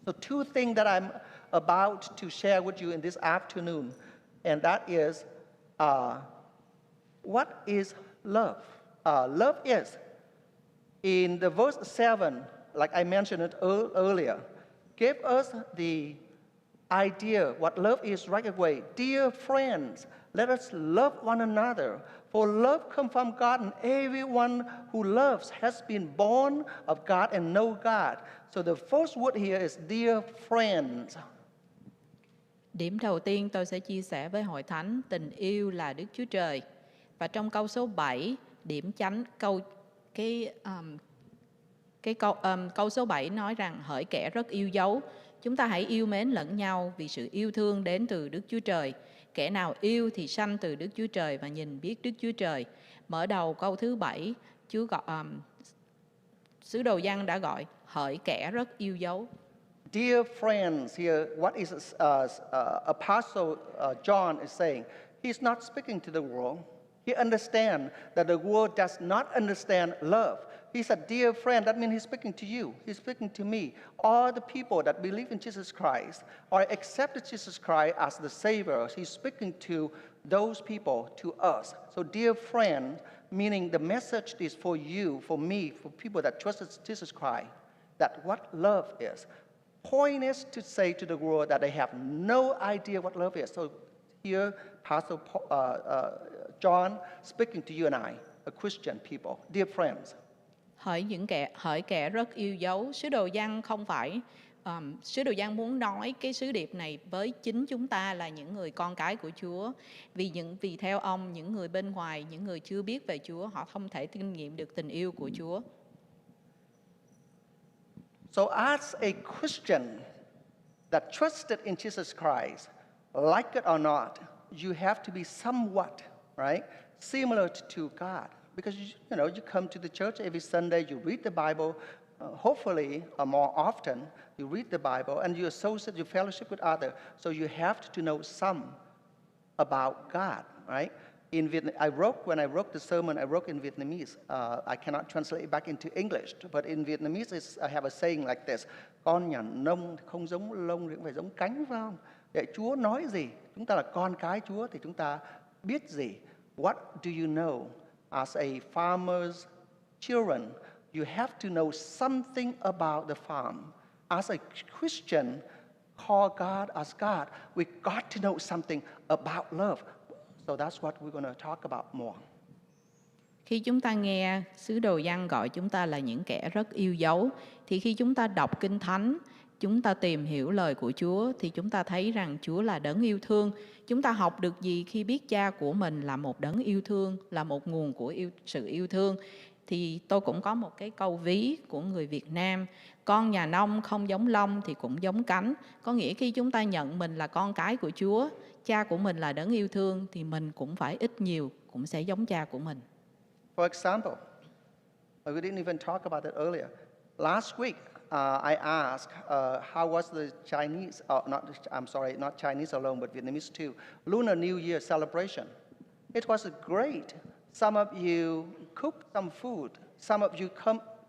So two things that I'm about to share with you in this afternoon, and that is, what is love? Love is, in the verse 7, like I mentioned it earlier, gave us the idea what love is right away. Dear friends, let us love one another, for love comes from God, and everyone who loves has been born of God and know God. So the first word here is dear friends. Điểm đầu tiên tôi sẽ chia sẻ với hội thánh, tình yêu là Đức Chúa Trời. Và trong câu số 7, điểm chánh câu số 7 nói rằng hỡi kẻ rất yêu dấu, chúng ta hãy yêu mến lẫn nhau vì sự yêu thương đến từ Đức Chúa Trời. Kẻ nào yêu thì sanh từ Đức Chúa Trời và nhìn biết Đức Chúa Trời. Mở đầu câu thứ 7, sứ đồ Giang đã gọi hỡi kẻ rất yêu dấu. Dear friends, here, what is Apostle John is saying? He's not speaking to the world. He understands that the world does not understand love. He said, dear friend, that means he's speaking to you. He's speaking to me. All the people that believe in Jesus Christ or accepted Jesus Christ as the Savior, he's speaking to those people, to us. So dear friend, meaning the message is for you, for me, for people that trusted Jesus Christ, that what love is. Point is to say to the world that they have no idea what love is. So here, Pastor John speaking to you and I, a Christian people, dear friends. Hỡi kẻ rất yêu dấu, sứ đồ Giang không phải, sứ đồ Giang muốn nói cái sứ điệp này với chính chúng ta là những người con cái của Chúa. Vì theo ông, những người bên ngoài, những người chưa biết về Chúa, họ không thể kinh nghiệm được tình yêu của Chúa. So as a Christian that trusted in Jesus Christ, like it or not, you have to be somewhat, right, similar to God. Because you come to the church every Sunday, you read the Bible, hopefully more often, you read the Bible, and you associate, you fellowship with others. So you have to know some about God, right? When I wrote the sermon, I wrote in Vietnamese. I cannot translate it back into English, but in Vietnamese, I have a saying like this: con nhà nông không giống lông thì cũng phải giống cánh, phải không? Vậy Chúa nói gì? Chúng ta là con cái Chúa thì chúng ta biết gì? What do you know? As a farmer's children, you have to know something about the farm. As a Christian, call God as God, we got to know something about love. So that's what we're going to talk about more. Khi chúng ta nghe sứ đồ Giăng gọi chúng ta là những kẻ rất yêu dấu, thì khi chúng ta đọc Kinh Thánh, chúng ta tìm hiểu lời của Chúa, thì chúng ta thấy rằng Chúa là đấng yêu thương. Chúng ta học được gì khi biết Cha của mình là một đấng yêu thương, là một nguồn của sự yêu thương? Thì tôi cũng có một cái câu ví của người Việt Nam: con nhà nông không giống lông thì cũng giống cánh. Có nghĩa khi chúng ta nhận mình là con cái của Chúa, Cha của mình là đấng yêu thương, thì mình cũng phải ít nhiều cũng sẽ giống Cha của mình. For example, we didn't even talk about it earlier. Last week, I asked, how was the Chinese, not Chinese alone, but Vietnamese too, Lunar New Year celebration. It was great. Some of you cooked some food. Some of you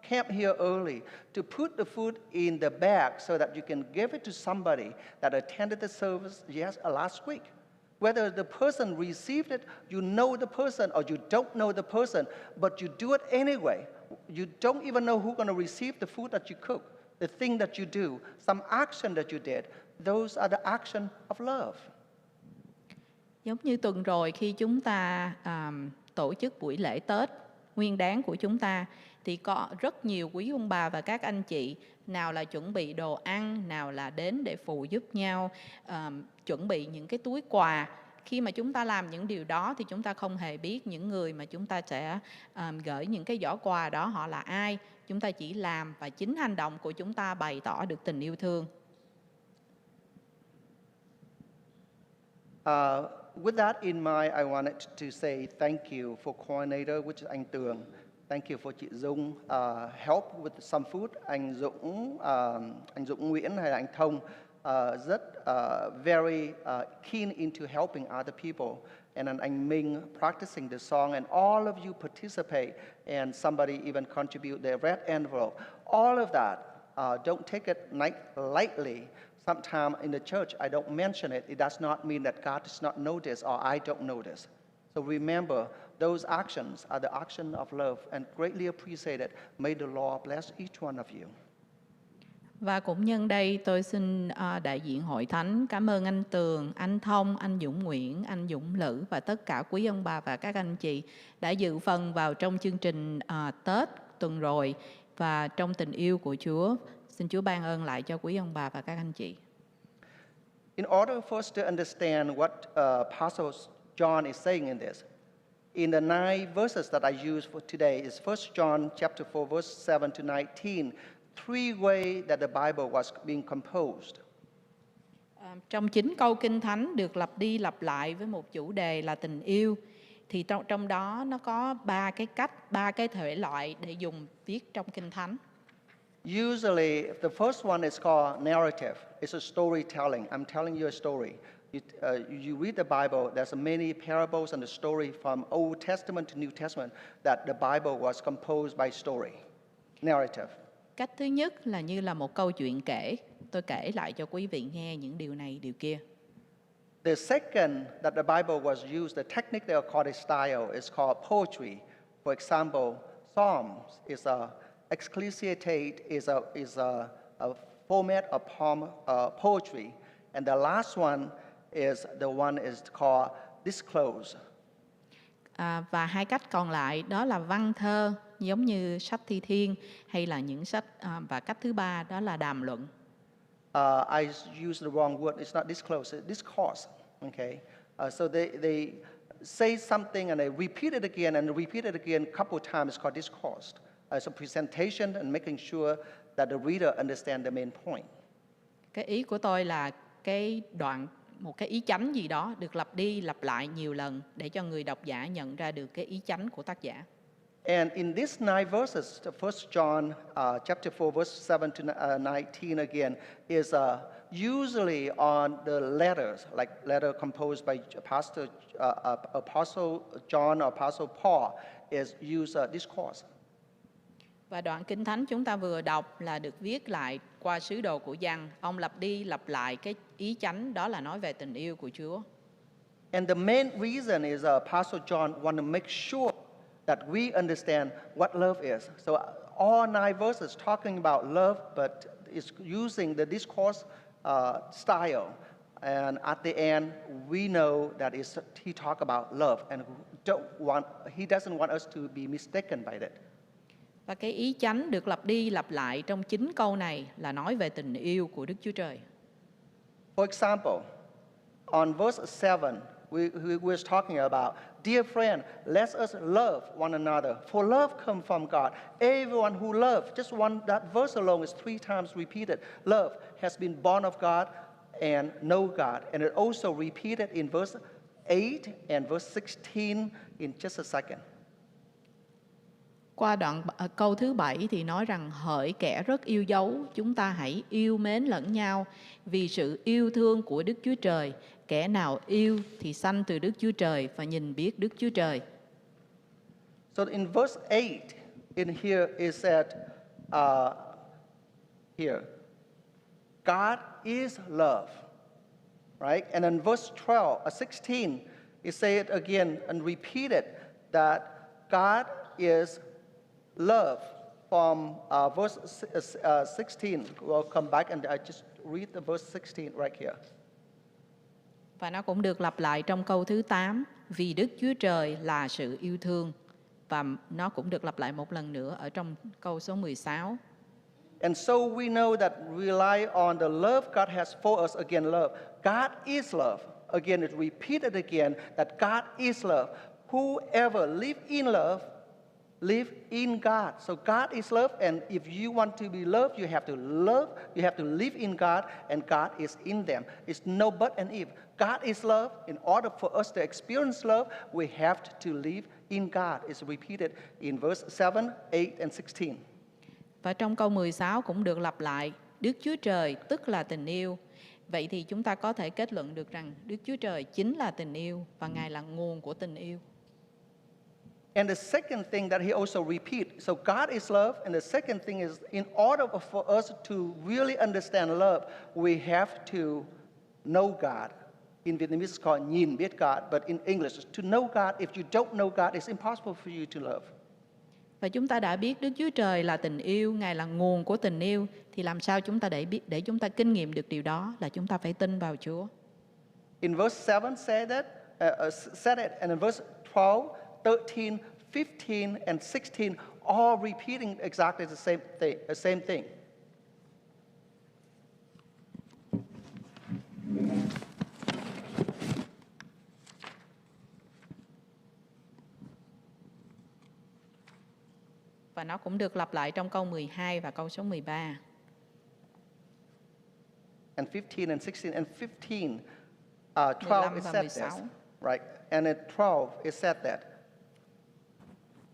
came here early to put the food in the bag so that you can give it to somebody that attended the service last week. Whether the person received it, you know the person, or you don't know the person, but you do it anyway. You don't even know who's going to receive the food that you cook, the thing that you do, some action that you did. Those are the action of love. Giống như tuần rồi khi chúng ta tổ chức buổi lễ Tết Nguyên Đán của chúng ta, thì có rất nhiều quý ông bà và các anh chị, nào là chuẩn bị đồ ăn, nào là đến để phụ giúp nhau, chuẩn bị những cái túi quà. Khi mà chúng ta làm những điều đó thì chúng ta không hề biết những người mà chúng ta sẽ gửi những cái giỏ quà đó họ là ai. Chúng ta chỉ làm và chính hành động của chúng ta bày tỏ được tình yêu thương. With that in mind, I wanted to say thank you for coordinator, which is anh Tường. Thank you for chị Dung help with some food. Anh Dũng Nguyễn hay là anh Thông rất very keen into helping other people. And then anh Minh practicing the song, and all of you participate, and somebody even contribute their red envelope. All of that don't take it lightly. Sometimes in the church, I don't mention it. It does not mean that God does not know this or I don't know this. So remember, those actions are the action of love and greatly appreciated. May the Lord bless each one of you. Và cũng nhân đây tôi xin đại diện hội thánh cảm ơn anh Tường, anh Thông, anh Dũng Nguyễn, anh Dũng Lữ và tất cả quý ông bà và các anh chị đã dự phần vào trong chương trình Tết tuần rồi và trong tình yêu của Chúa. Xin Chúa ban ơn lại cho quý ông bà và các anh chị. In order for us to understand what Pastor John is saying in this, in the 9 verses that I use for today is 1 John chapter 4 verse 7 to 19. 3 ways that the Bible was being composed. Trong 9 câu Kinh Thánh được lặp đi lặp lại với một chủ đề là tình yêu, thì trong đó nó có 3 cái cách, 3 cái thể loại để dùng viết trong Kinh Thánh. Usually, the first one is called narrative. It's a storytelling. I'm telling you a story. You read the Bible, there's many parables and the story from Old Testament to New Testament that the Bible was composed by story, narrative. Cách thứ nhất là như là một câu chuyện kể. Tôi kể lại cho quý vị nghe những điều này, điều kia. The second that the Bible was used, the technique they call it style, is called poetry. For example, Psalms is a ecclesiastate is a format of poetry, and the last one is called disclose. Và 2 cách còn lại đó là văn thơ, giống như sách Thi Thiên hay là những sách, và cách thứ ba đó là đàm luận. I used the wrong word. It's not disclose, it's discourse. Okay, so they say something and they repeat it again and repeat it again a couple of times. It's called discourse. It's a presentation and making sure that the reader understand the main point. Cái ý của tôi là một cái ý chánh gì đó được lặp đi lặp lại nhiều lần để cho người độc giả nhận ra được cái ý chánh của tác giả. And in these 9 verses, 1 John chapter 4 verse 7 to 19 again is usually on the letters, like letter composed by Apostle John or Apostle Paul is used discourse. Và đoạn Kinh Thánh chúng ta vừa đọc là được viết lại qua sứ đồ của Giang. Ông lặp đi lặp lại cái ý chánh đó là nói về tình yêu của Chúa. And the main reason is Apostle John want to make sure that we understand what love is. So all 9 verses talking about love, but it's using the discourse style. And at the end, we know that he talk about love, and he doesn't want us to be mistaken by that. Và cái ý chánh được lặp đi lặp lại trong 9 câu này là nói về tình yêu của Đức Chúa Trời. For example, on verse 7, we were talking about, dear friend, let us love one another, for love comes from God. Everyone who loves, just that verse alone is 3 times repeated. Love has been born of God and know God. And it also repeated in verse 8 and verse 16 in just a second. Qua đoạn câu thứ 7 thì nói rằng hỡi kẻ rất yêu dấu, chúng ta hãy yêu mến lẫn nhau vì sự yêu thương của Đức Chúa Trời. Kẻ nào yêu thì sanh từ Đức Chúa Trời và nhìn biết Đức Chúa Trời. So in verse 8, in here it said, here, God is love, right? And in verse 16, it said again and repeated that God is love. From verse 16, we'll come back and I just read the verse 16 right here. Và nó cũng được lặp lại trong câu thứ 8, vì Đức Chúa Trời là sự yêu thương. Và nó cũng được lặp lại một lần nữa ở trong câu số 16. And so we know that rely on the love God has for us. Again, love. God is love. Again, it repeated again that God is love. Whoever live in love, live in God. So God is love, and if you want to be loved, you have to love, you have to live in God, and God is in them. It's no but and if. God is love. In order for us to experience love, we have to live in God. It's repeated in verse 7, 8, and 16. Và trong câu 16 cũng được lặp lại, Đức Chúa Trời tức là tình yêu. Vậy thì chúng ta có thể kết luận được rằng Đức Chúa Trời chính là tình yêu và Ngài là nguồn của tình yêu. And the second thing that he also repeats, so God is love, and the second thing is in order for us to really understand love, we have to know God. In Vietnamese it's called nhìn biết God, but in English, to know God, if you don't know God, it's impossible for you to love. Và chúng ta đã biết Đức Chúa Trời là tình yêu, Ngài là nguồn của tình yêu, thì làm sao chúng ta để chúng ta kinh nghiệm được điều đó là chúng ta phải tin vào Chúa. In verse 7 said it, and in verse 12, 13, 15, and 16, all repeating exactly the same thing. Và nó cũng được lặp lại trong câu 12 và câu số 13. And 15 and 16, and 15, 12 it said this, right? And at 12 it said that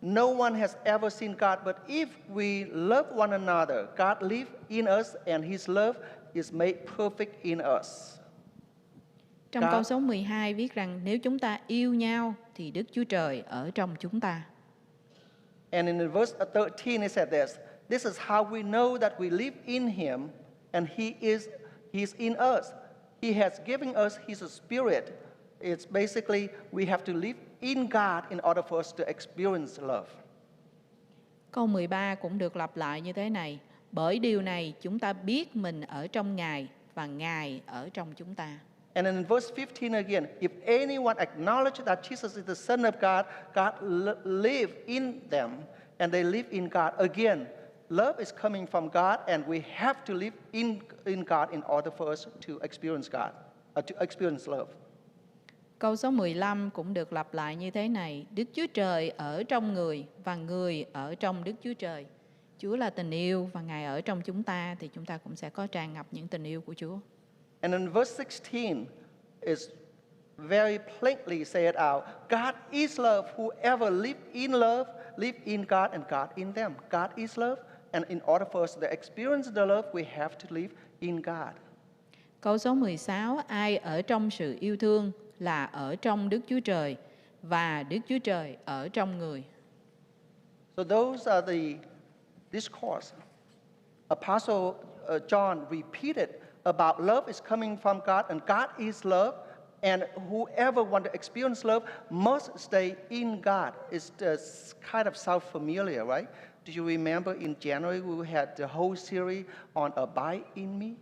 no one has ever seen God, but if we love one another, God lives in us, and His love is made perfect in us. Trong câu số 12 viết rằng nếu chúng ta yêu nhau thì Đức Chúa Trời ở trong chúng ta. And in verse 13 it said this is how we know that we live in Him, and He's in us. He has given us His Spirit. It's basically we have to live in God in order for us to experience love. Câu 13 cũng được lặp lại như thế này. Bởi điều này chúng ta biết mình ở trong Ngài và Ngài ở trong chúng ta. And in verse 15 again, if anyone acknowledges that Jesus is the Son of God, God lives in them, and they live in God. Again, love is coming from God, and we have to live in God in order for us to experience God, to experience love. Câu số 15 cũng được lặp lại như thế này. Đức Chúa Trời ở trong người và người ở trong Đức Chúa Trời. Chúa là tình yêu và Ngài ở trong chúng ta thì chúng ta cũng sẽ có tràn ngập những tình yêu của Chúa. And in verse 16 is very plainly said out, God is love. Whoever lives in love, live in God and God in them. God is love, and in order for us to experience the love, we have to live in God. Câu số 16, ai ở trong sự yêu thương là ở trong Đức Chúa Trời và Đức Chúa Trời ở trong người. So those are the discourse. Apostle John repeated about love is coming from God, and God is love, and whoever wants to experience love must stay in God. It's kind of sound familiar, right? Do you remember in January we had the whole series on Abide in Me,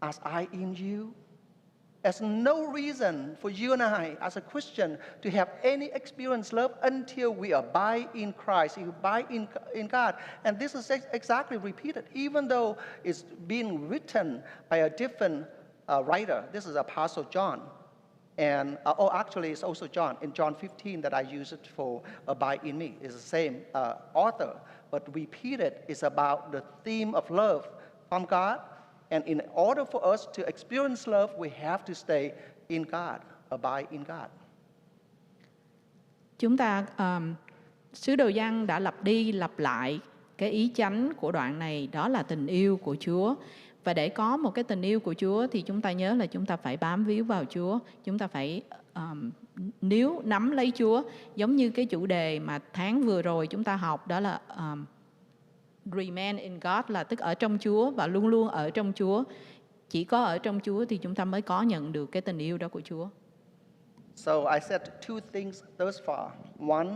as I in you? There's no reason for you and I, as a Christian, to have any experience love until we abide in Christ, we abide in God. And this is exactly repeated, even though it's being written by a different writer. This is Apostle John. And, actually, it's also John. In John 15 that I use it for abide in me. It's the same author, but repeated is about the theme of love from God. And in order for us to experience love, we have to stay in God, abide in God. Chúng ta, sứ đồ Giang đã lặp đi lặp lại cái ý chánh của đoạn này, đó là tình yêu của Chúa. Và để có một cái tình yêu của Chúa thì chúng ta nhớ là chúng ta phải bám víu vào Chúa. Chúng ta phải níu nắm lấy Chúa. Giống như cái chủ đề mà tháng vừa rồi chúng ta học, đó là Remain in God, là tức ở trong Chúa và luôn luôn ở trong Chúa. Chỉ có ở trong Chúa thì chúng ta mới có nhận được cái tình yêu đó của Chúa. So I said two things thus far. One,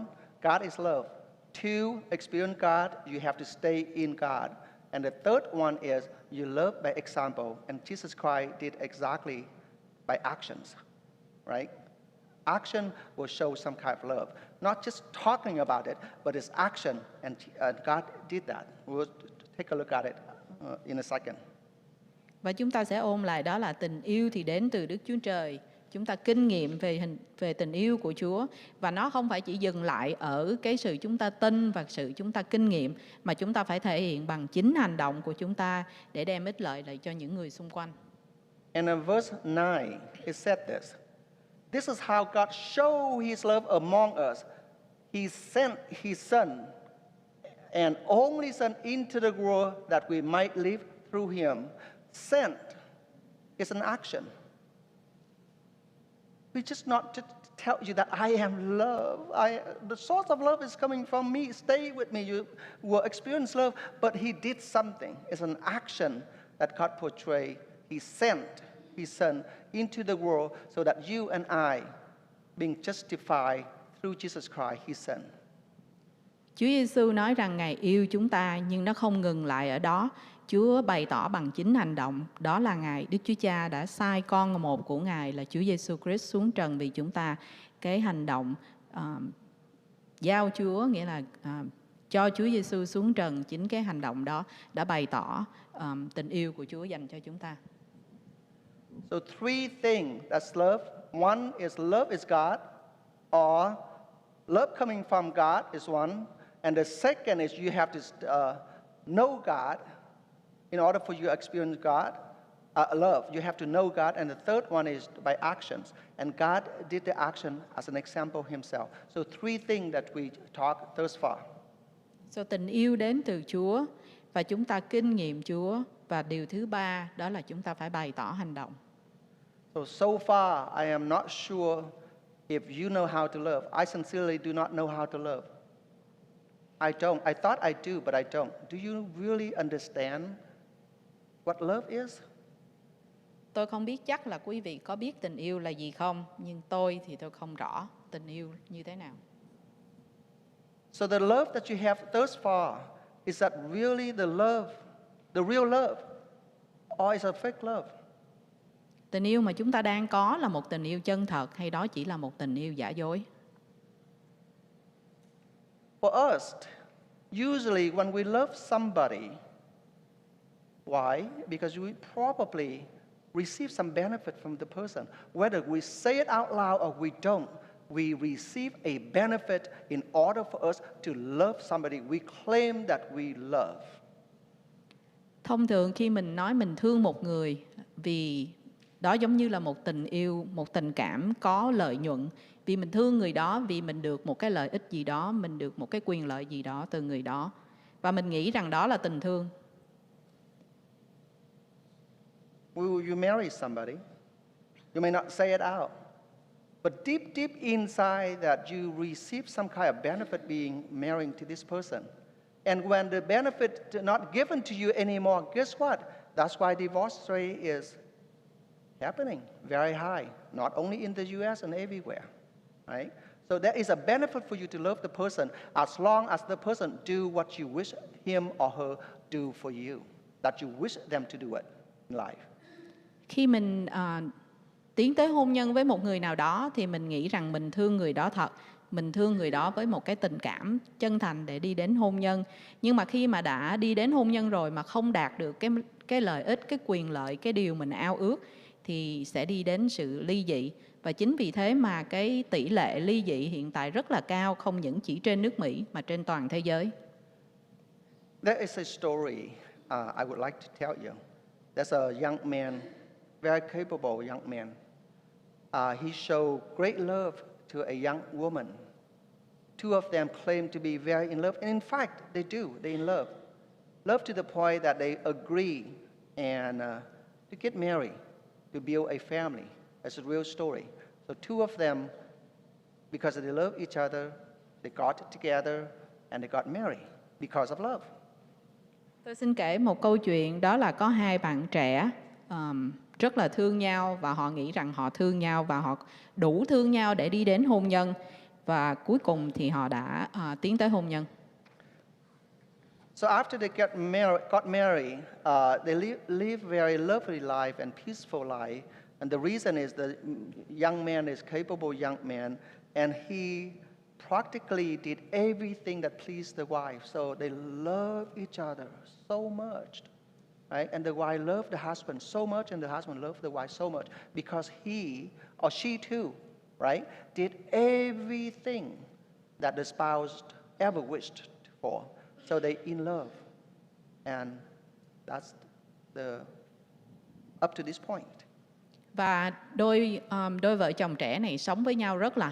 God is love. Two, experience God, you have to stay in God. And the third one is you love by example. And Jesus Christ did exactly by actions, right? Action will show some kind of love. Not just talking about it, but it's action. And God did that. We'll take a look at it in a second. Và chúng ta sẽ ôm lại đó là tình yêu thì đến từ Đức Chúa Trời. Chúng ta kinh nghiệm về tình yêu của Chúa. Và nó không phải chỉ dừng lại ở cái sự chúng ta tin và sự chúng ta kinh nghiệm, mà chúng ta phải thể hiện bằng chính hành động của chúng ta để đem ích lợi lại cho những người xung quanh. And in verse 9, it said this. This is how God showed His love among us. He sent His Son, an only Son, into the world that we might live through Him. Sent is an action. We just not to tell you that I am love. The source of love is coming from me. Stay with me. You will experience love. But he did something. It's an action that God portrayed. He sent his son into the world so that you and I, being justified through Jesus Christ, his son. Chúa Giêsu nói rằng Ngài yêu chúng ta, nhưng nó không ngừng lại ở đó. Chúa bày tỏ bằng chính hành động, đó là Ngài, Đức Chúa Cha đã sai con một của Ngài là Chúa Giêsu Christ xuống trần vì chúng ta. Cái hành động giao Chúa, nghĩa là cho Chúa Giêsu xuống trần, chính cái hành động đó đã bày tỏ tình yêu của Chúa dành cho chúng ta. So three things that's love. One is love is God, or love coming from God is one. And the second is you have to know God. In order for you to experience God, love, you have to know God. And the third one is by actions. And God did the action as an example himself. So three things that we talked thus far. So tình yêu đến từ Chúa và chúng ta kinh nghiệm Chúa. Và điều thứ ba đó là chúng ta phải bày tỏ hành động. So far, I am not sure if you know how to love. I sincerely do not know how to love. I don't. I thought I do, but I don't. Do you really understand what love is? Tôi không biết chắc là quý vị có biết tình yêu là gì không, nhưng tôi thì tôi không rõ tình yêu như thế nào. So the love that you have thus far, is that really the love, the real love, or is a fake love? Tình yêu mà chúng ta đang có là một tình yêu chân thật hay đó chỉ là một tình yêu giả dối? For us, usually when we love somebody, why? Because we probably receive some benefit from the person. Whether we say it out loud or we don't, we receive a benefit in order for us to love somebody we claim that we love. Thông thường khi mình nói mình thương một người, vì đó giống như là một tình yêu, một tình cảm có lợi nhuận. Vì mình thương người đó, vì mình được một cái lợi ích gì đó, mình được một cái quyền lợi gì đó từ người đó. Và mình nghĩ rằng đó là tình thương. Will you marry somebody? You may not say it out. But deep inside that you receive some kind of benefit being married to this person. And when the benefit is not given to you anymore, guess what? That's why divorce rate is happening very high, not only in the US and everywhere, right? So there is a benefit for you to love the person as long as the person do what you wish him or her do for you, that you wish them to do it in life. Khi mình tiến tới hôn nhân với một người nào đó thì mình nghĩ rằng mình thương người đó thật. Mình thương người đó với một cái tình cảm chân thành để đi đến hôn nhân. Nhưng mà khi mà đã đi đến hôn nhân rồi mà không đạt được cái lợi ích, cái quyền lợi, cái điều mình ao ước thì sẽ đi đến sự ly dị. Và chính vì thế mà cái tỷ lệ ly dị hiện tại rất là cao, không những chỉ trên nước Mỹ mà trên toàn thế giới. There is a story I would like to tell you. There's a young man, very capable young man. He showed great love to a young woman. Two of them claim to be very in love. And in fact, they do. They're in love. Love to the point that they agree and to get married, to build a family. That's a real story. So two of them, because they love each other, they got together and they got married because of love. Tôi xin kể một câu chuyện, đó là có hai bạn trẻ rất là thương nhau và họ nghĩ rằng họ thương nhau và họ đủ thương nhau để đi đến hôn nhân và cuối cùng thì họ đã tiến tới hôn nhân. So after they got married, they live very lovely life and peaceful life. And the reason is the young man is capable young man, and he practically did everything that pleased the wife. So they love each other so much, right? And the wife loved the husband so much, and the husband loved the wife so much because he or she too, right, did everything that the spouse ever wished for. So they in love, and that's up to this point. Và đôi vợ chồng trẻ này sống với nhau rất là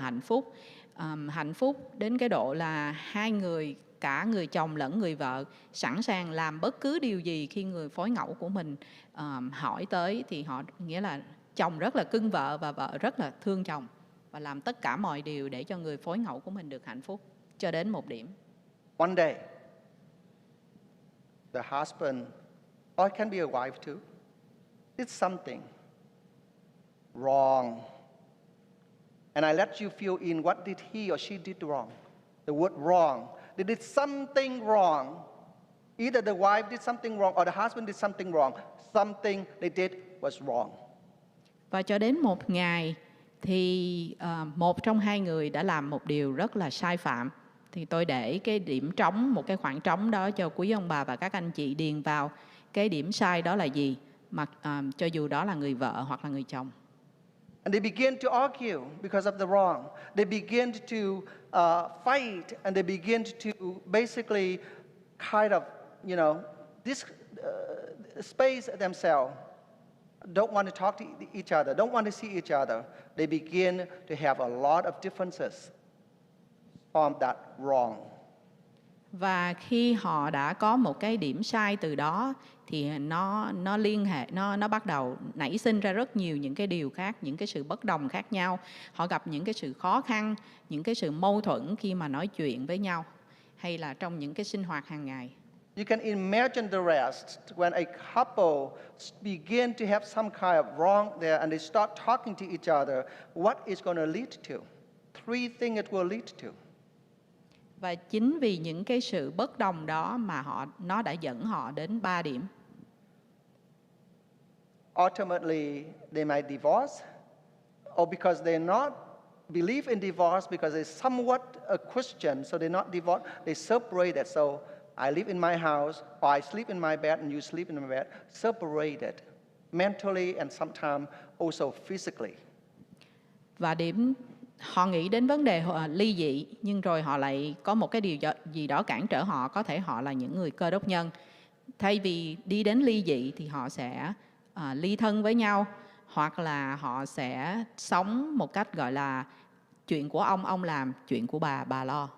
hạnh phúc đến cái độ là hai người, cả người chồng lẫn người vợ, sẵn sàng làm bất cứ điều gì khi người phối ngẫu của mình hỏi tới thì họ, nghĩa là chồng rất là cưng vợ và vợ rất là thương chồng và làm tất cả mọi điều để cho người phối ngẫu của mình được hạnh phúc cho đến một điểm. One day, the husband, or it can be a wife too, did something wrong. And I let you fill in what did he or she did wrong. The word wrong. They did something wrong. Either the wife did something wrong or the husband did something wrong. Something they did was wrong. Và cho đến một ngày thì một trong hai người đã làm một điều rất là sai phạm. Thì tôi để cái điểm trống, một cái khoảng trống đó cho quý ông bà và các anh chị điền vào cái điểm sai đó là gì, mà cho dù đó là người vợ hoặc là người chồng. And they begin to argue because of the wrong. They begin to fight, and they begin to basically kind of, space themselves. Don't want to talk to each other, don't want to see each other. They begin to have a lot of differences from that wrong. Và khi họ đã có một cái điểm sai từ đó thì nó liên hệ, nó bắt đầu nảy sinh ra rất nhiều những cái điều khác, những cái sự bất đồng khác nhau. Họ gặp những cái sự khó khăn, những cái sự mâu thuẫn khi mà nói chuyện với nhau hay là trong những cái sinh hoạt hàng ngày. You can imagine the rest when a couple begin to have some kind of wrong there and they start talking to each other. What is going to lead to? 3 things it will lead to. Và chính vì những cái sự bất đồng đó mà nó đã dẫn họ đến 3 điểm. Ultimately, they might divorce, or because they're not believe in divorce because they're somewhat a Christian, so they're not divorced. They separated. So I live in my house, or I sleep in my bed, and you sleep in my bed. Separated, mentally and sometimes also physically. Và họ nghĩ đến vấn đề ly dị, nhưng rồi họ lại có một cái điều gì đó cản trở họ. Có thể họ là những người Cơ đốc nhân. Thay vì đi đến ly dị thì họ sẽ ly thân với nhau, hoặc là họ sẽ sống một cách gọi là chuyện của ông làm, chuyện của bà lo.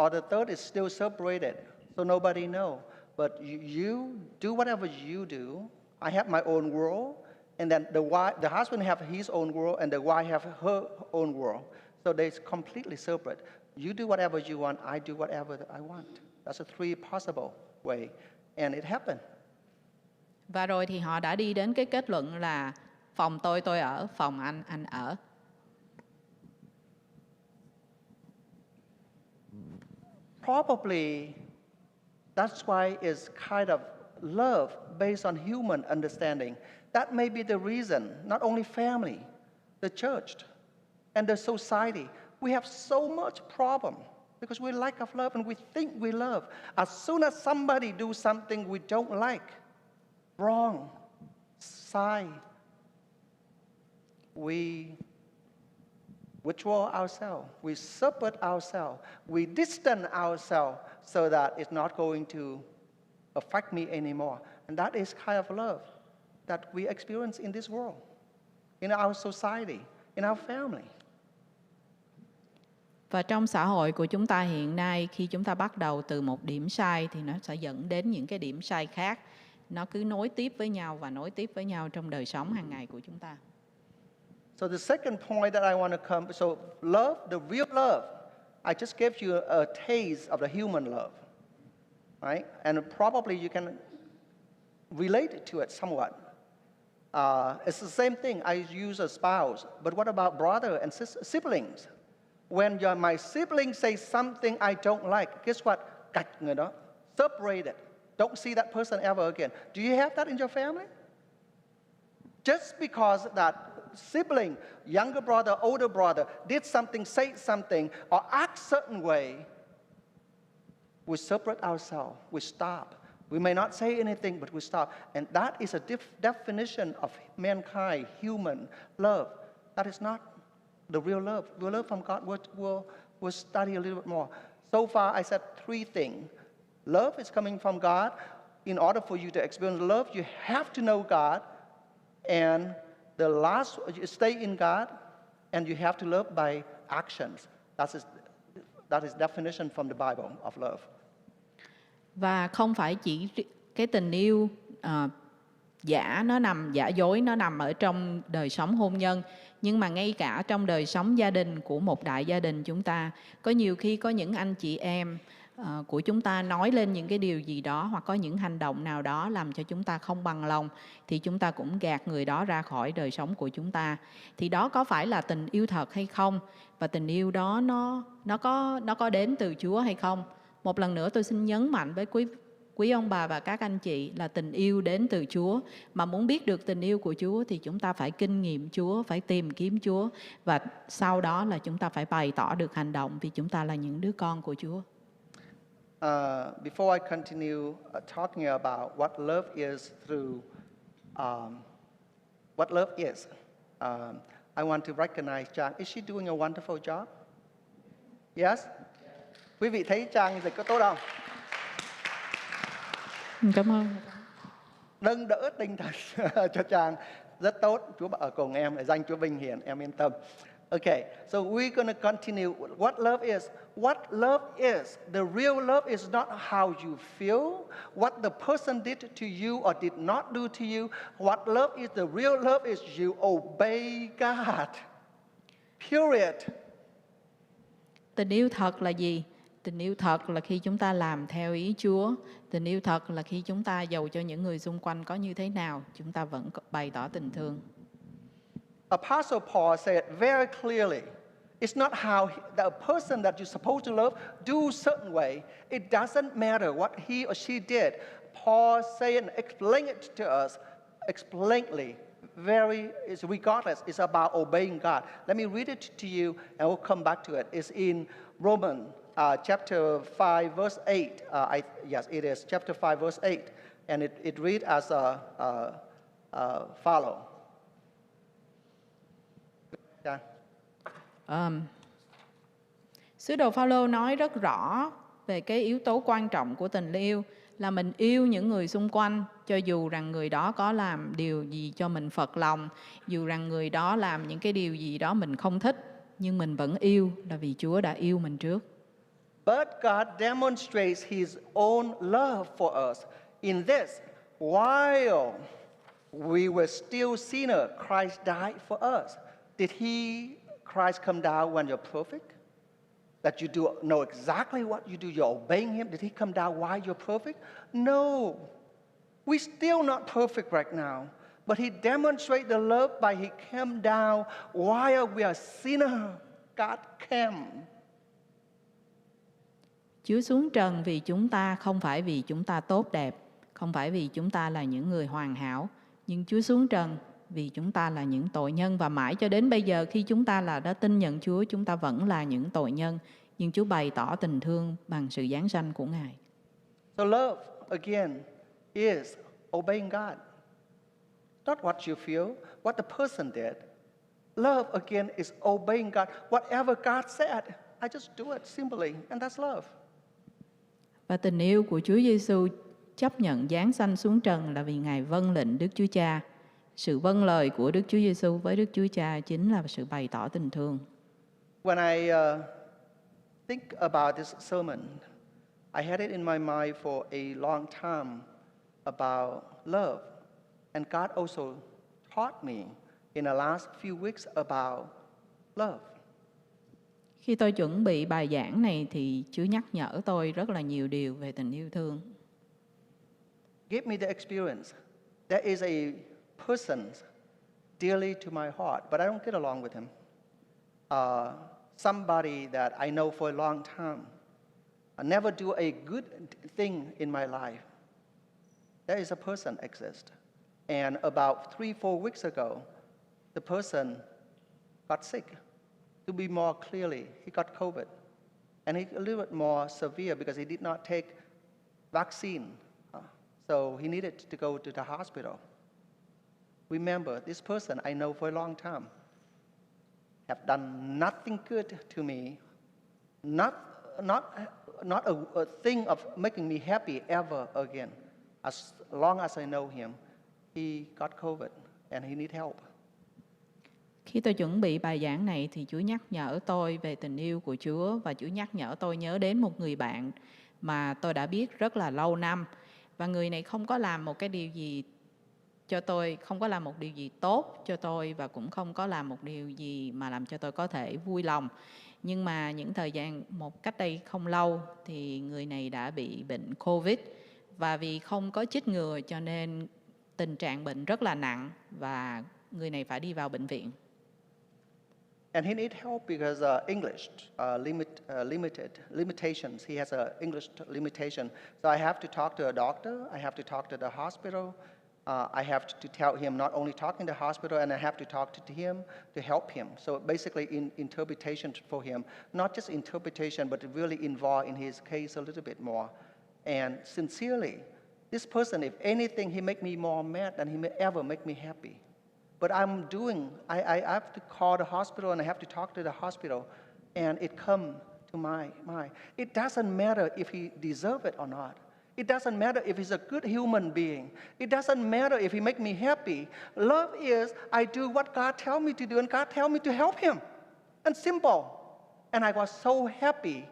Or the third is still separated, so nobody knows. But you do whatever you do. I have my own world. And then the husband have his own world, and the wife have her own world. So they're completely separate. You do whatever you want, I do whatever I want. That's a 3 possible way, and it happened. Và rồi thì họ đã đi đến cái kết luận là phòng tôi ở, phòng anh ở. Probably that's why it's kind of love based on human understanding. That may be the reason, not only family, the church, and the society. We have so much problem because we lack of love and we think we love. As soon as somebody do something we don't like, wrong, sai, we withdraw ourselves, we separate ourselves, we distance ourselves so that it's not going to affect me anymore. And that is kind of love that we experience in this world, in our society, in our family. Và trong xã hội của chúng ta hiện nay, khi chúng ta bắt đầu từ một điểm sai thì nó sẽ dẫn đến những cái điểm sai khác. Nó cứ nối tiếp với nhau và nối tiếp với nhau trong đời sống hàng ngày của chúng ta. So the second point that I want to come, so love, the real love, I just gave you a taste of the human love, right? And probably you can relate to it somewhat. It's the same thing. I use a spouse, but what about brother and siblings? When my siblings say something I don't like, guess what? Cạch người đó, separated. Don't see that person ever again. Do you have that in your family? Just because that sibling, younger brother, older brother, did something, said something, or act certain way, we separate ourselves, we stop. We may not say anything, but we stop. And that is a definition of mankind, human love. That is not the real love. Real love from God, we'll study a little bit more. So far, I said 3 things. Love is coming from God. In order for you to experience love, you have to know God. And the last, you stay in God, and you have to love by actions. That is definition from the Bible of love. Và không phải chỉ cái tình yêu giả dối nó nằm ở trong đời sống hôn nhân. Nhưng mà ngay cả trong đời sống gia đình của một đại gia đình chúng ta, có nhiều khi có những anh chị em của chúng ta nói lên những cái điều gì đó, hoặc có những hành động nào đó làm cho chúng ta không bằng lòng, thì chúng ta cũng gạt người đó ra khỏi đời sống của chúng ta. Thì đó có phải là tình yêu thật hay không? Và tình yêu đó nó có đến từ Chúa hay không? Một lần nữa tôi xin nhấn mạnh với quý ông bà và các anh chị là tình yêu đến từ Chúa. Mà muốn biết được tình yêu của Chúa thì chúng ta phải kinh nghiệm Chúa, phải tìm kiếm Chúa. Và sau đó là chúng ta phải bày tỏ được hành động, vì chúng ta là những đứa con của Chúa. Before I continue talking about what love is I want to recognize Trang. Is she doing a wonderful job? Yes? Quý vị thấy Trang dịch có tốt không? Cảm ơn. Nâng đỡ tinh thần cho Trang rất tốt. Chúa ở cùng em, để danh Chúa vinh hiển, em yên tâm. Okay, so we're going to continue. What love is? What love is? The real love is not how you feel, what the person did to you or did not do to you. What love is? The real love is you obey God. Period. Tình yêu thật là gì? Tình yêu thật là khi chúng ta làm theo ý Chúa. Tình yêu thật là khi chúng ta, dầu cho những người xung quanh có như thế nào, chúng ta vẫn bày tỏ tình thương. Apostle Paul said very clearly, it's not how the person that you're supposed to love do certain way. It doesn't matter what he or she did. Paul said and explained it to us explainly. It's regardless. It's about obeying God. Let me read it to you, and we'll come back to it. It's in Romans chapter 5, verse 8. Yes, it is chapter 5, verse 8, and it reads as follow. Sứ đồ Phaolô nói rất rõ về cái yếu tố quan trọng của tình yêu, là mình yêu những người xung quanh, cho dù rằng người đó có làm điều gì cho mình phật lòng, dù rằng người đó làm những cái điều gì đó mình không thích, nhưng mình vẫn yêu là vì Chúa đã yêu mình trước. But God demonstrates His own love for us in this: while we were still sinners, Christ died for us. Did Christ come down when you're perfect? That you know exactly what you do, you're obeying Him? Did He come down while you're perfect? No. We're still not perfect right now. But He demonstrated the love by He came down while we are sinners. God came. Chúa xuống trần vì chúng ta, không phải vì chúng ta tốt đẹp, không phải vì chúng ta là những người hoàn hảo, nhưng Chúa xuống trần vì chúng ta là những tội nhân. Và mãi cho đến bây giờ, khi chúng ta đã tin nhận Chúa, chúng ta vẫn là những tội nhân, nhưng Chúa bày tỏ tình thương bằng sự giáng sanh của Ngài. So love, again, is obeying God. Not what you feel, what the person did. Love, again, is obeying God. Whatever God said, I just do it simply, and that's love. Và tình yêu của Chúa Giêsu chấp nhận giáng sanh xuống trần là vì Ngài vâng lệnh Đức Chúa Cha. Sự vâng lời của Đức Chúa Giêsu với Đức Chúa Cha chính là sự bày tỏ tình thương. When I think about this sermon, I had it in my mind for a long time about love. And God also taught me in the last few weeks about love. Khi tôi chuẩn bị bài giảng này thì Chúa nhắc nhở tôi rất là nhiều điều về tình yêu thương. Give me the experience. There is a person dearly to my heart, but I don't get along with him. Somebody that I know for a long time. I never do a good thing in my life. There is a person exists. And about 3-4 weeks ago, the person got sick. To be more clearly, he got COVID. And he a little bit more severe because he did not take vaccine. So he needed to go to the hospital. Remember, this person I know for a long time have done nothing good to me, not a thing of making me happy ever again. As long as I know him, he got COVID and he need help. Khi tôi chuẩn bị bài giảng này thì Chúa nhắc nhở tôi về tình yêu của Chúa, và Chúa nhắc nhở tôi nhớ đến một người bạn mà tôi đã biết rất là lâu năm. Và người này không có làm một cái điều gì cho tôi, không có làm một điều gì tốt cho tôi và cũng không có làm một điều gì mà làm cho tôi có thể vui lòng. Nhưng mà những thời gian cách đây không lâu thì người này đã bị bệnh Covid và vì không có chích ngừa cho nên tình trạng bệnh rất là nặng và người này phải đi vào bệnh viện. And he needs help because English limitations. He has an English limitation. So I have to talk to a doctor. I have to talk to the hospital. I have to tell him not only talking to the hospital, and I have to talk to him to help him. So basically, interpretation for him, not just interpretation, but really involved in his case a little bit more. And sincerely, this person, if anything, he make me more mad than he may ever make me happy. But I have to call the hospital and I have to talk to the hospital, and it comes to my mind. It doesn't matter if he deserves it or not. It doesn't matter if he's a good human being. It doesn't matter if he makes me happy. Love is I do what God tells me to do, and God tells me to help him. And simple. And I was so happy.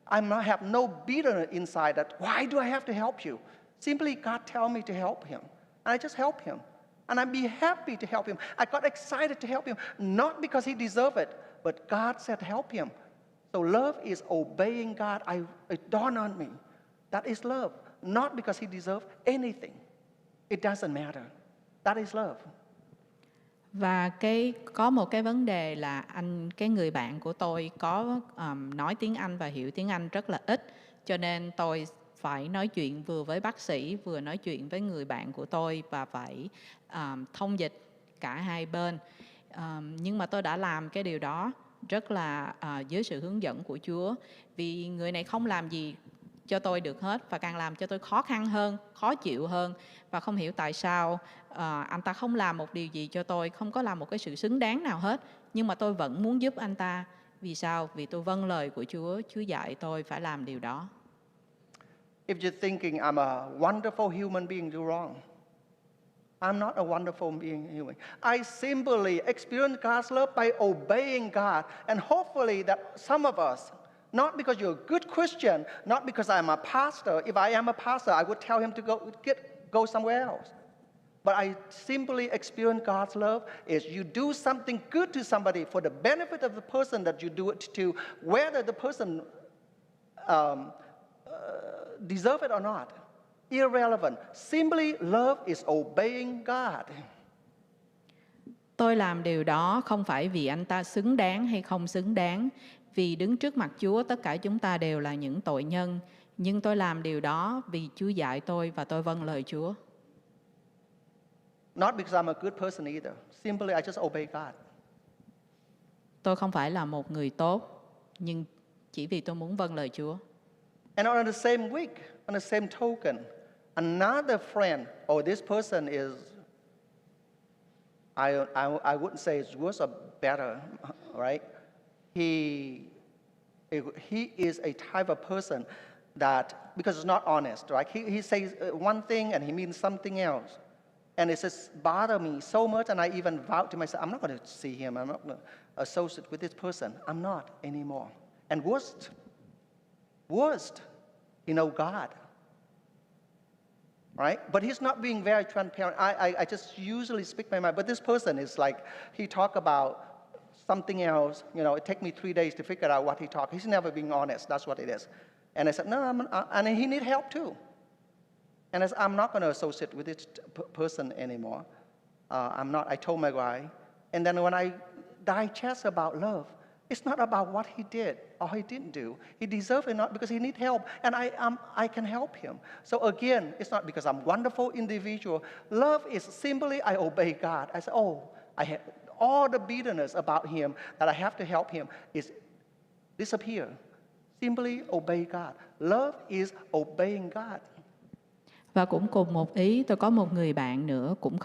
I have no bitterness inside that, why do I have to help you? Simply God tells me to help him. And I just help him. And I'd be happy to help him. I got excited to help him, not because he deserved it, but God said help him. So love is obeying God. It dawned on me. That is love. Not because he deserved anything. It doesn't matter. That is love. Và có một cái vấn đề là cái người bạn của tôi có nói tiếng Anh và hiểu tiếng Anh rất là ít, cho nên tôi phải nói chuyện vừa với bác sĩ, vừa nói chuyện với người bạn của tôi và phải thông dịch cả hai bên. Nhưng mà tôi đã làm cái điều đó rất là dưới sự hướng dẫn của Chúa, vì người này không làm gì cho tôi được hết và càng làm cho tôi khó khăn hơn, khó chịu hơn và không hiểu tại sao anh ta không làm một điều gì cho tôi, không có làm một cái sự xứng đáng nào hết, nhưng mà tôi vẫn muốn giúp anh ta. Vì sao? Vì tôi vâng lời của Chúa, Chúa dạy tôi phải làm điều đó. If you're thinking I'm a wonderful human being, you're wrong. I'm not a wonderful being human. I simply experience God's love by obeying God, and hopefully that some of us, not because you're a good Christian, not because I'm a pastor. If I am a pastor, I would tell him to go somewhere else. But I simply experience God's love is you do something good to somebody for the benefit of the person that you do it to, whether the person deserve it or not. Irrelevant. Simply love is obeying God. Tôi làm điều đó không phải vì anh ta xứng đáng hay không xứng đáng, vì đứng trước mặt Chúa tất cả chúng ta đều là những tội nhân, nhưng tôi làm điều đó vì Chúa dạy tôi và tôi vâng lời Chúa. Not because I'm a good person either. Simply I just obey God. Tôi không phải là một người tốt, nhưng chỉ vì tôi muốn vâng lời Chúa. And on the same week, on the same token, another friend, this person is, I wouldn't say it's worse or better, right? He is a type of person that, because it's not honest, right? He says one thing and he means something else. And it just bothered me so much, and I even vowed to myself, I'm not going to see him, I'm not going to associate with this person. I'm not anymore. And worst, God. Right? But he's not being very transparent. I just usually speak my mind. But this person is like, he talk about something else. It take me 3 days to figure out what he talked. He's never being honest. That's what it is. And I said, no, and he need help too. And I said, I'm not going to associate with this person anymore. I'm not. I told my wife. And then when I digest about love, it's not about what he did or he didn't do. He deserved it not because he need help, and I can help him. So again, it's not because I'm a wonderful individual. Love is simply I obey God. I say, I have all the bitterness about him that I have to help him is disappear. Simply obey God. Love is obeying God. Và cũng cùng một ý, tôi có một người bạn nữa cũng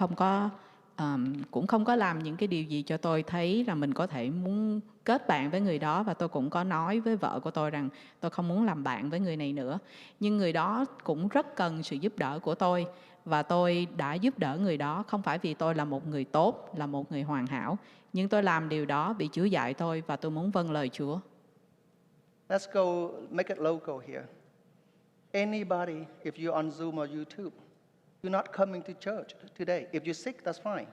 không có làm những cái điều gì cho tôi thấy là mình có thể muốn kết bạn với người đó, và tôi cũng có nói với vợ của tôi rằng tôi không muốn làm bạn với người này nữa. Nhưng người đó cũng rất cần sự giúp đỡ của tôi, và tôi đã giúp đỡ người đó không phải vì tôi là một người tốt, là một người hoàn hảo, nhưng tôi làm điều đó vì Chúa dạy tôi và tôi muốn vâng lời Chúa. Let's go make it local here. Anybody, if you're on Zoom or YouTube, you're not coming to church today. If you're sick, that's fine.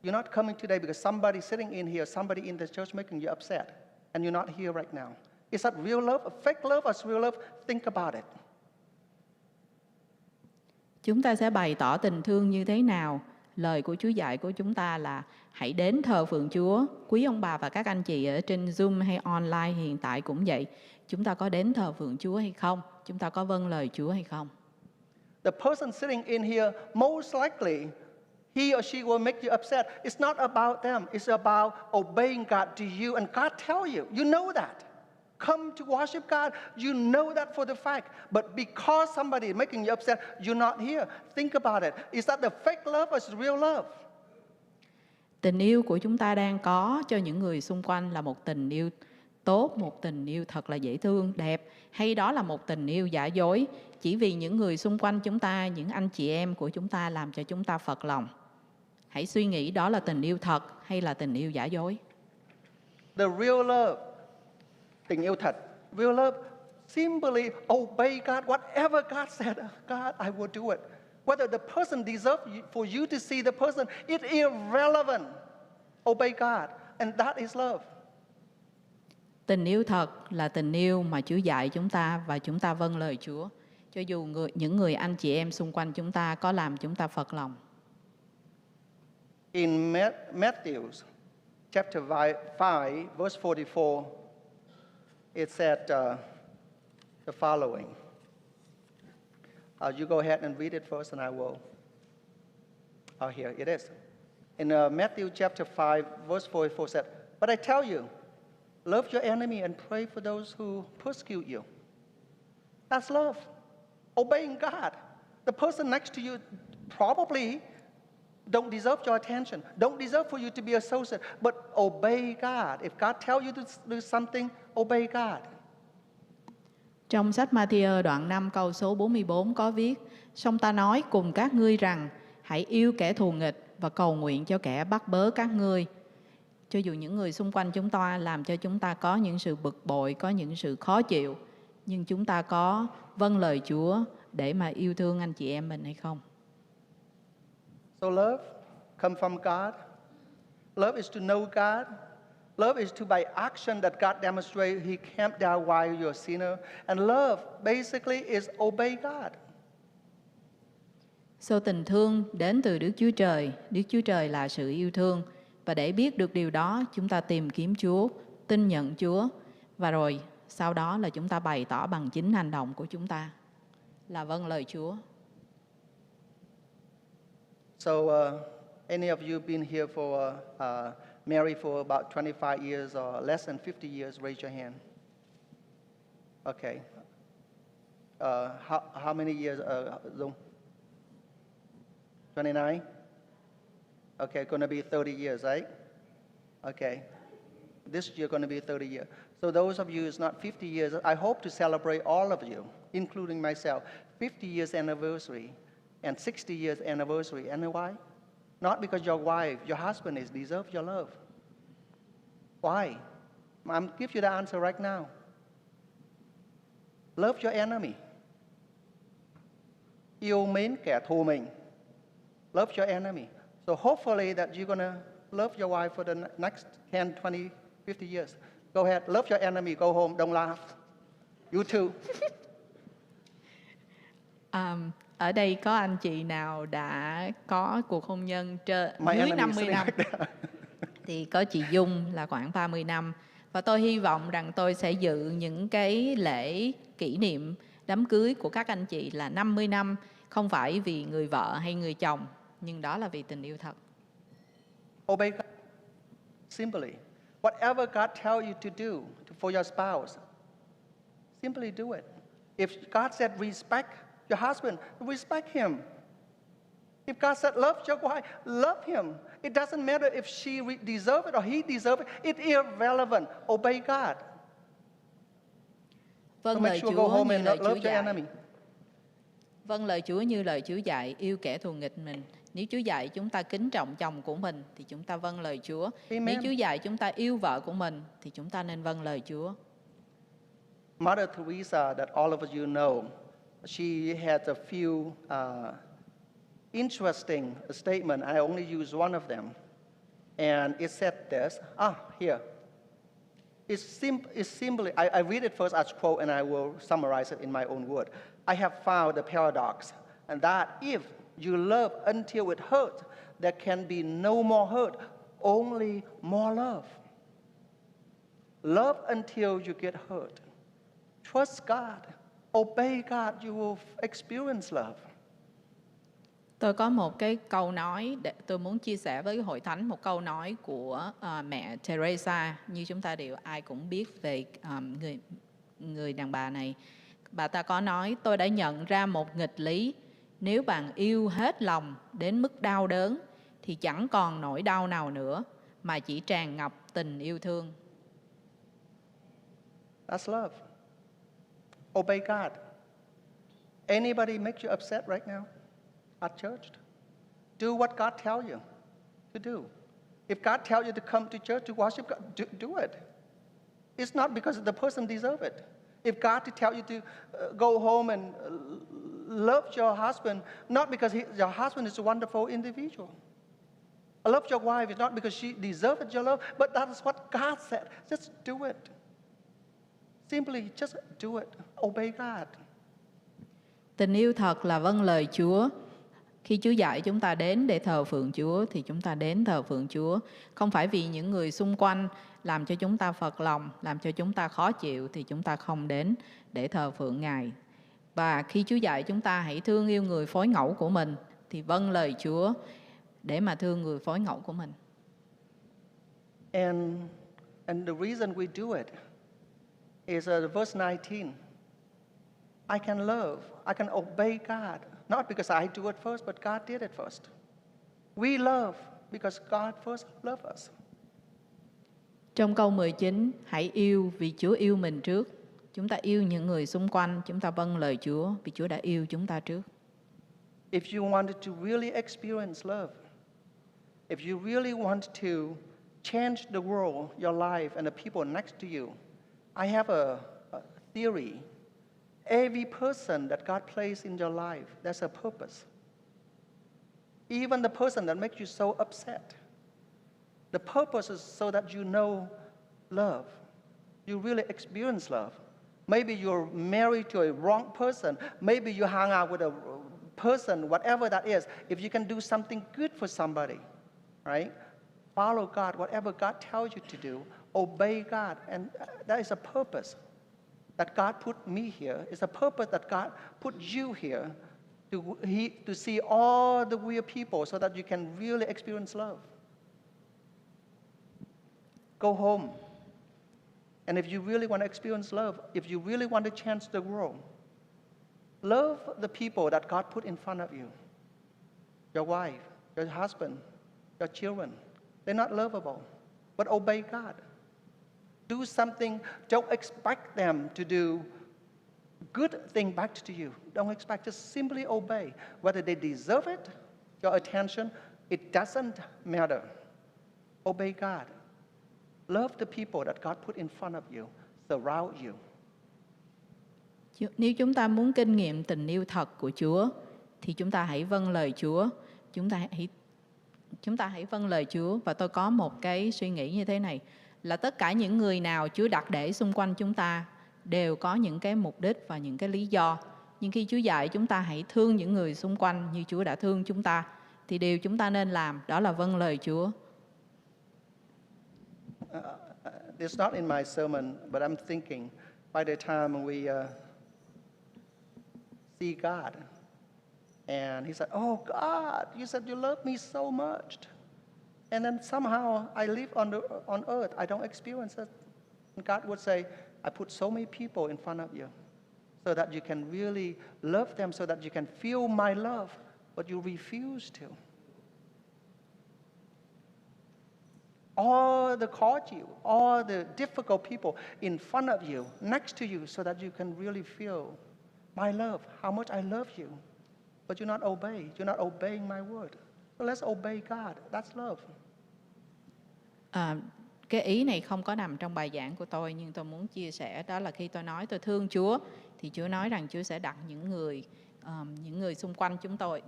You're not coming today because somebody sitting in here, somebody in the church making you upset, and you're not here right now. Is that real love, a fake love, or real love? Think about it. Chúng ta sẽ bày tỏ tình thương như thế nào? Lời của Chúa dạy của chúng ta là hãy đến thờ phượng Chúa. Quý ông bà và các anh chị ở trên Zoom hay online hiện tại cũng vậy. Chúng ta có đến thờ phượng Chúa hay không? Chúng ta có vâng lời Chúa hay không? The person sitting in here, most likely, he or she will make you upset. It's not about them. It's about obeying God to you. And God tell you, you know that. Come to worship God. You know that for the fact. But because somebody is making you upset, you're not here. Think about it. Is that the fake love or is it real love? Tình yêu của chúng ta đang có cho những người xung quanh là một tình yêu tốt, một tình yêu thật là dễ thương, đẹp, hay đó là một tình yêu giả dối, chỉ vì những người xung quanh chúng ta, những anh chị em của chúng ta làm cho chúng ta phật lòng. Hãy suy nghĩ đó là tình yêu thật hay là tình yêu giả dối. The real love, tình yêu thật, real love, simply obey God. Whatever God said, God, I will do it. Whether the person deserves for you to see the person, it's irrelevant. Obey God, and that is love. Tình yêu thật là tình yêu mà Chúa dạy chúng ta và chúng ta vâng lời Chúa. Cho dù những người anh chị em xung quanh chúng ta có làm chúng ta phật lòng. In Matthew chapter 5, verse 44, it said the following. You go ahead and read it first and I will. Here it is. In Matthew chapter 5, verse 44 said, "But I tell you, love your enemy and pray for those who persecute you." That's love. Obeying God. The person next to you probably don't deserve your attention, don't deserve for you to be associated, but obey God. If God tells you to do something, obey God. Trong sách Ma-thi-ơ đoạn 5 câu số 44 có viết: "Song ta nói cùng các ngươi rằng, hãy yêu kẻ thù nghịch và cầu nguyện cho kẻ bắt bớ các ngươi." Cho dù những người xung quanh chúng ta làm cho chúng ta có những sự bực bội, có những sự khó chịu, nhưng chúng ta có vâng lời Chúa để mà yêu thương anh chị em mình hay không? So love comes from God. Love is to know God. Love is to by action that God demonstrated He camped down while you're a sinner. And love basically is obey God. So tình thương đến từ Đức Chúa Trời. Đức Chúa Trời là sự yêu thương. Và để biết được điều đó, chúng ta tìm kiếm Chúa, tin nhận Chúa. Và rồi sau đó là chúng ta bày tỏ bằng chính hành động của chúng ta là vâng lời Chúa. So any of you been here for married for about 25 years or less than 50 years, raise your hand. Okay. How many years, Dung? 29? Okay, going to be 30 years, right? Okay. This year going to be 30 years. So those of you who's not 50 years, I hope to celebrate all of you, including myself, 50 years anniversary and 60 years anniversary. And why? Not because your wife, your husband deserve your love. Why? I'm give you the answer right now. Love your enemy. Yêu mến kẻ thù mình. Love your enemy. So hopefully that you're going to love your wife for the next 10, 20, 50 years. Go ahead, love your enemy, go home, don't laugh. You too. Ở đây có anh chị nào đã có cuộc hôn nhân dưới 50 năm? Thì có chị Dung là khoảng 30 năm. Và tôi hy vọng rằng tôi sẽ dự những cái lễ kỷ niệm đám cưới của các anh chị là 50 năm. Không phải vì người vợ hay người chồng, nhưng đó là vì tình yêu thật. Obey God. Simply. Whatever God tells you to do for your spouse, simply do it. If God said respect your husband, respect him. If God said love your wife, love him. It doesn't matter if she deserves it or he deserves it. It's irrelevant. Obey God. Vâng lời Chúa như lời Chúa dạy. Vâng lời Chúa như lời Chúa dạy, yêu kẻ thù nghịch mình. Nếu Chúa dạy chúng ta kính trọng chồng của mình thì chúng ta vâng lời Chúa. Amen. Nếu Chúa dạy chúng ta yêu vợ của mình thì chúng ta nên vâng lời Chúa. Mother Teresa, that all of you know, she had a few interesting statement. I only use one of them. And it said this. Here. It's simply, I read it first as quote, and I will summarize it in my own word. I have found the paradox, and that if you love until it hurts, there can be no more hurt, only more love. Love until you get hurt. Trust God. Obey God. You will experience love. Tôi có một cái câu nói để tôi muốn chia sẻ với hội thánh, một câu nói của mẹ Teresa, như chúng ta đều ai cũng biết về người đàn bà này. Bà ta có nói: tôi đã nhận ra một nghịch lý, nếu bạn yêu hết lòng đến mức đau đớn thì chẳng còn nỗi đau nào nữa, mà chỉ tràn ngập tình yêu thương. That's love. Obey God. Anybody make you upset right now at church? Do what God tells you to do. If God tells you to come to church to worship God, do it. It's not because the person deserves it. If God tells you to go home and love your husband, not because your husband is a wonderful individual. Love your wife is not because she deserves your love, but that is what God said. Just do it. Simply just do it. Obey God. Tình yêu thật là vâng lời Chúa. Khi Chúa dạy chúng ta đến để thờ phượng Chúa thì chúng ta đến thờ phượng Chúa. Không phải vì những người xung quanh làm cho chúng ta phật lòng, làm cho chúng ta khó chịu thì chúng ta không đến để thờ phượng Ngài. Và khi Chúa dạy chúng ta hãy thương yêu người phối ngẫu của mình thì vâng lời Chúa để mà thương người phối ngẫu của mình. And the reason we do it is verse 19. I can love, I can obey God, not because I do it first, but God did it first. We love because God first loved us. Trong câu 19, hãy yêu vì Chúa yêu mình trước. Chúng ta yêu những người xung quanh, chúng ta vâng lời Chúa vì Chúa đã yêu chúng ta trước. If you wanted to really experience love, if you really want to change the world, your life, and the people next to you, I have a theory. Every person that God placed in your life, there's a purpose. Even the person that makes you so upset, the purpose is so that you know love. You really experience love. Maybe you're married to a wrong person. Maybe you hang out with a person, whatever that is. If you can do something good for somebody, right? Follow God, whatever God tells you to do. Obey God, and that is a purpose that God put me here. It's a purpose that God put you here to see all the weird people so that you can really experience love. Go home. And if you really want to experience love, if you really want to change the world, love the people that God put in front of you. Your wife, your husband, your children. They're not lovable, but obey God. Do something. Don't expect them to do good thing back to you. Don't expect, just simply obey. Whether they deserve it, your attention, it doesn't matter. Obey God. Love the people that God put in front of you, surround you. Nếu chúng ta muốn kinh nghiệm tình yêu thật của Chúa thì chúng ta hãy vâng lời Chúa. Chúng ta hãy vâng lời Chúa. Và tôi có một cái suy nghĩ như thế này, là tất cả những người nào Chúa đặt để xung quanh chúng ta đều có những cái mục đích và những cái lý do. Nhưng khi Chúa dạy chúng ta hãy thương những người xung quanh như Chúa đã thương chúng ta, thì điều chúng ta nên làm đó là vâng lời Chúa. It's not in my sermon, but I'm thinking by the time we see God, and he said, "Oh God, you said you love me so much." And then somehow I live on earth. I don't experience it. And God would say, I put so many people in front of you so that you can really love them, so that you can feel my love, but you refuse to. All the called you, all the difficult people in front of you, next to you, so that you can really feel my love, how much I love you. But you're not obeying. You're not obeying my word. So let's obey God. That's love. Cái ý này không có nằm trong bài giảng của tôi, nhưng tôi muốn chia sẻ đó là khi tôi nói tôi thương Chúa thì Chúa nói rằng Chúa sẽ đặt những người những người xung quanh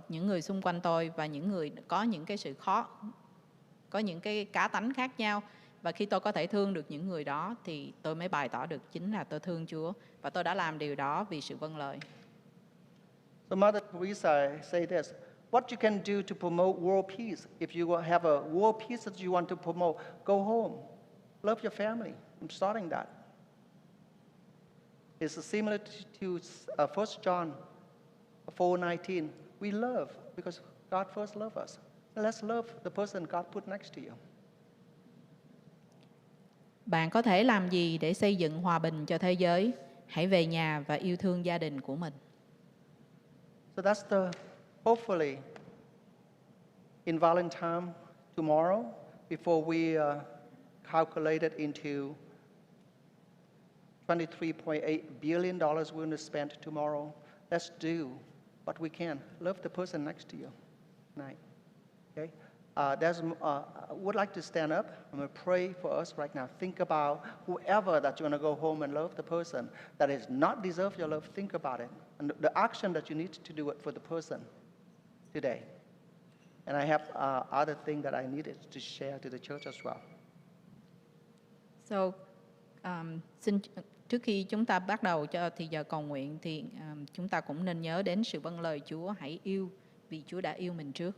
những người xung quanh tôi và những người có những cái sự có những cái cá tánh khác nhau. Và khi tôi có thể thương được những người đó thì tôi mới bày tỏ được chính là tôi thương Chúa. Và tôi đã làm điều đó vì sự vâng lời. So Mother Teresa say this, what you can do to promote world peace, if you have a world peace that you want to promote, go home, love your family. I'm starting that. It's similar to 1 John 4:19. We love because God first loved us. Let's love the person God put next to you. Bạn có thể làm gì để xây dựng hòa bình cho thế giới? Hãy về nhà và yêu thương gia đình của mình. So that's hopefully, in Valentine tomorrow, before we calculate it into $23.8 billion we're going to spend tomorrow, let's do what we can. Love the person next to you tonight. Okay? Would like to stand up. I'm going to pray for us right now. Think about whoever that you're going to go home and love the person that is not deserve your love. Think about it. And the action that you need to do it for the person today. And I have other things that I needed to share to the church as well. So, trước khi chúng ta bắt đầu cho thì giờ cầu nguyện thì chúng ta cũng nên nhớ đến sự vâng lời Chúa. Hãy yêu vì Chúa đã yêu mình trước.